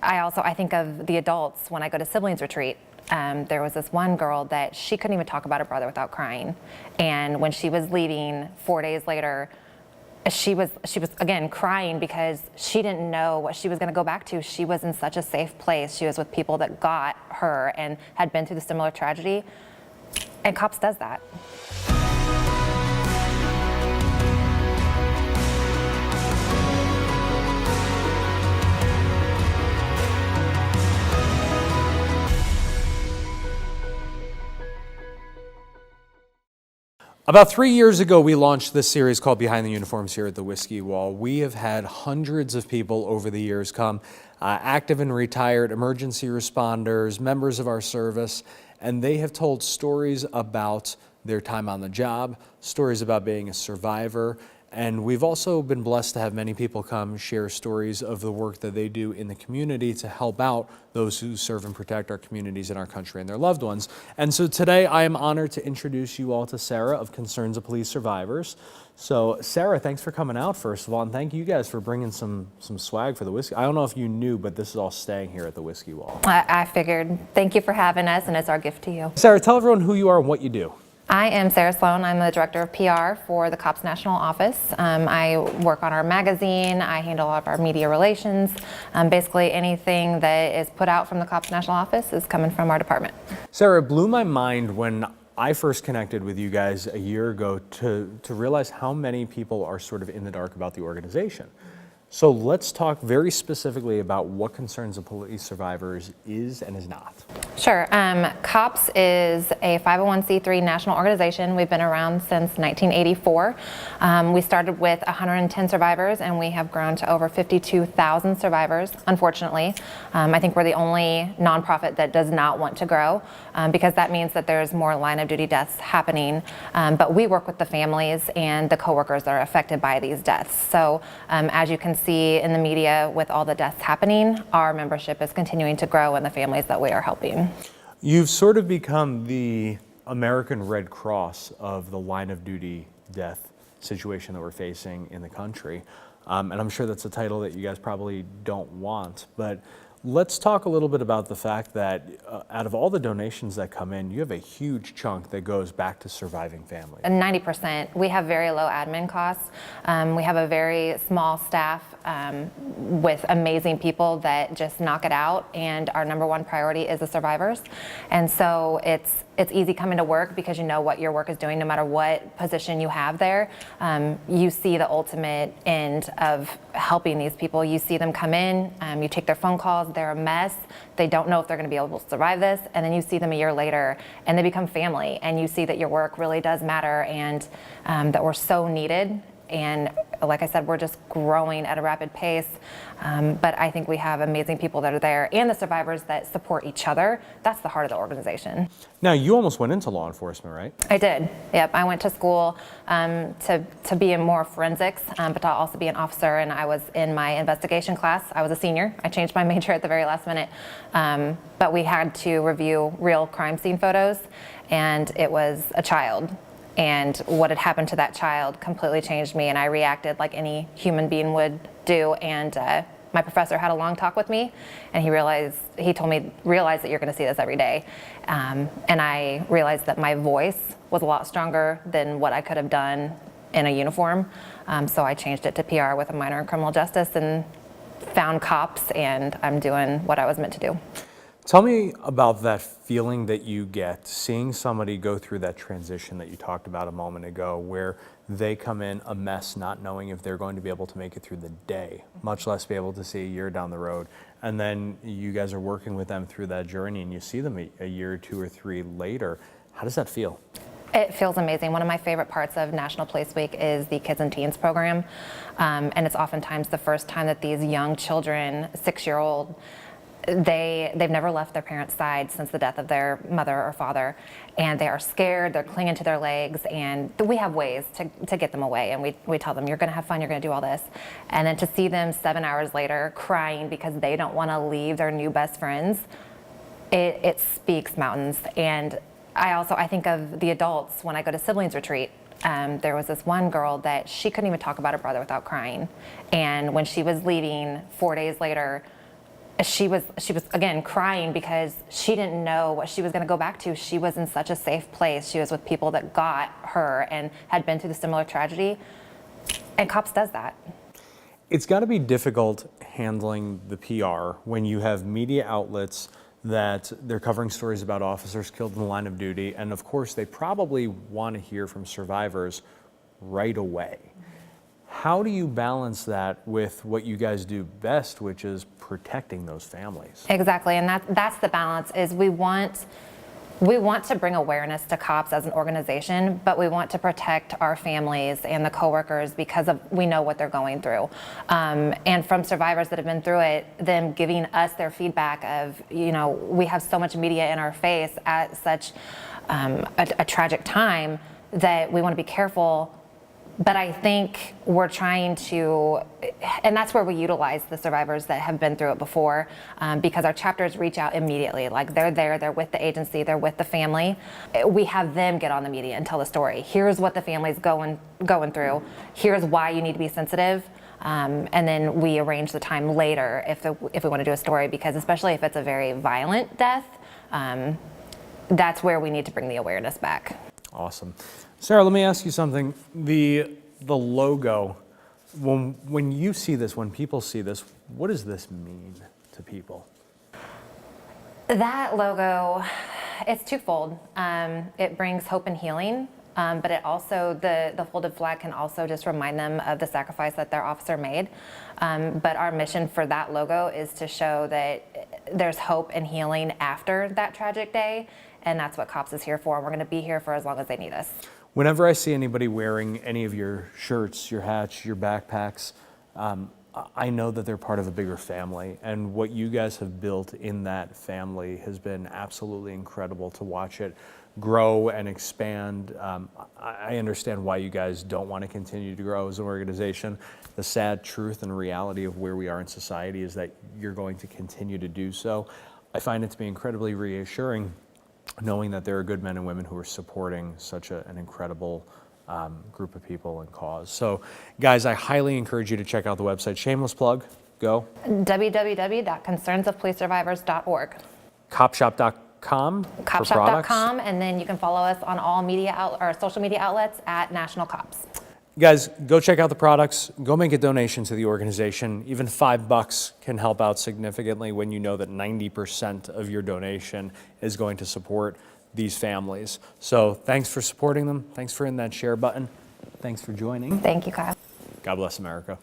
I think of the adults when I go to siblings retreat. There was this one girl that she couldn't even talk about her brother without crying. And when she was leaving 4 days later, she was again crying because she didn't know what she was going to go back to. She was in such a safe place. She was with people that got her and had been through the similar tragedy. And COPS does that. About 3 years ago, we launched this series called Behind the Uniforms here at the Whiskey Wall. We have had hundreds of people over the years come, active and retired, emergency responders, members of our service, and they have told stories about their time on the job, stories about being a survivor, and we've also been blessed to have many people come share stories of the work that they do in the community to help out those who serve and protect our communities and our country and their loved ones. And so today I am honored to introduce you all to Sara of Concerns of Police Survivors. So Sara, thanks for coming out first of all, and thank you guys for bringing some swag for the whiskey. I don't know if you knew, but this is all staying here at the Whiskey Wall. I figured. Thank you for having us, and it's our gift to you. Sara, tell everyone who you are and what you do. I am Sara Slone. I'm the Director of PR for the COPS National Office. I work on our magazine. I handle all of our media relations. Basically anything that is put out from the COPS National Office is coming from our department. Sara, it blew my mind when I first connected with you guys a year ago to realize how many people are sort of in the dark about the organization. So let's talk very specifically about what Concerns of Police Survivors is and is not. Sure. COPS is a 501c3 national organization. We've been around since 1984. We started with 110 survivors and we have grown to over 52,000 survivors, unfortunately. I think we're the only nonprofit that does not want to grow because that means that there's more line of duty deaths happening. But we work with the families and the coworkers that are affected by these deaths. So as you can see in the media with all the deaths happening, our membership is continuing to grow in the families that we are helping. You've sort of become the American Red Cross of the line of duty death situation that we're facing in the country. And I'm sure that's a title that you guys probably don't want, but let's talk a little bit about the fact that out of all the donations that come in, you have a huge chunk that goes back to surviving families. 90%. We have very low admin costs. We have a very small staff with amazing people that just knock it out, and our number one priority is the survivors. And so it's easy coming to work because you know what your work is doing no matter what position you have there. You see the ultimate end of helping these people. You see them come in, you take their phone calls, they're a mess, they don't know if they're going to be able to survive this, and then you see them a year later and they become family, and you see that your work really does matter and that we're so needed. And like I said, we're just growing at a rapid pace, but I think we have amazing people that are there and the survivors that support each other. That's the heart of the organization. Now, you almost went into law enforcement, right? I did, yep. I went to school to be in more forensics, but to also be an officer, and I was in my investigation class. I was a senior. I changed my major at the very last minute, but we had to review real crime scene photos, and it was a child. And what had happened to that child completely changed me, and I reacted like any human being would do. And my professor had a long talk with me, and he told me, realize that you're going to see this every day. And I realized that my voice was a lot stronger than what I could have done in a uniform. So I changed it to PR with a minor in criminal justice and found COPS, and I'm doing what I was meant to do. Tell me about that feeling that you get seeing somebody go through that transition that you talked about a moment ago, where they come in a mess, not knowing if they're going to be able to make it through the day, much less be able to see a year down the road. And then you guys are working with them through that journey and you see them a year, 2 or 3 later. How does that feel? It feels amazing. One of my favorite parts of National Police Week is the Kids and Teens program. And it's oftentimes the first time that these young children, 6-year-old, they've never left their parents' side since the death of their mother or father, and they are scared, they're clinging to their legs, and we have ways to get them away, and we tell them, you're going to have fun, you're going to do all this. And then to see them 7 hours later crying because they don't want to leave their new best friends, it speaks mountains. And I think of the adults when I go to siblings retreat. There was this one girl that she couldn't even talk about her brother without crying, and when she was leaving 4 days later, she was again crying because she didn't know what she was going to go back to. She was in such a safe place. She was with people that got her and had been through the similar tragedy. And COPS does that. It's got to be difficult handling the PR when you have media outlets that they're covering stories about officers killed in the line of duty, and of course they probably want to hear from survivors right away. How do you balance that with what you guys do best, which is protecting those families? Exactly, and that's the balance. Is we want to bring awareness to COPS as an organization, but we want to protect our families and the coworkers because we know what they're going through. And from survivors that have been through it, them giving us their feedback of, we have so much media in our face at such a tragic time that we want to be careful. But I think we're trying to, and that's where we utilize the survivors that have been through it before, because our chapters reach out immediately. Like they're there, they're with the agency, they're with the family. We have them get on the media and tell the story. Here's what the family's going through. Here's why you need to be sensitive. And then we arrange the time later if we want to do a story, because especially if it's a very violent death, that's where we need to bring the awareness back. Awesome. Sara, let me ask you something. The logo, when you see this, when people see this, what does this mean to people? That logo, it's twofold. It brings hope and healing, but it also, the folded flag can also just remind them of the sacrifice that their officer made. But our mission for that logo is to show that there's hope and healing after that tragic day, and that's what COPS is here for. We're going to be here for as long as they need us. Whenever I see anybody wearing any of your shirts, your hats, your backpacks, I know that they're part of a bigger family, and what you guys have built in that family has been absolutely incredible to watch it grow and expand. I understand why you guys don't want to continue to grow as an organization. The sad truth and reality of where we are in society is that you're going to continue to do so. I find it to be incredibly reassuring knowing that there are good men and women who are supporting such an incredible group of people and cause. So guys, I highly encourage you to check out the website. Shameless plug, go. www.concernsofpolicesurvivors.org. Copshop.com for products. Copshop.com, and then you can follow us on all social media outlets at National COPS. Guys, go check out the products. Go make a donation to the organization. Even $5 can help out significantly when you know that 90% of your donation is going to support these families. So thanks for supporting them. Thanks for hitting that share button. Thanks for joining. Thank you, Kyle. God bless America.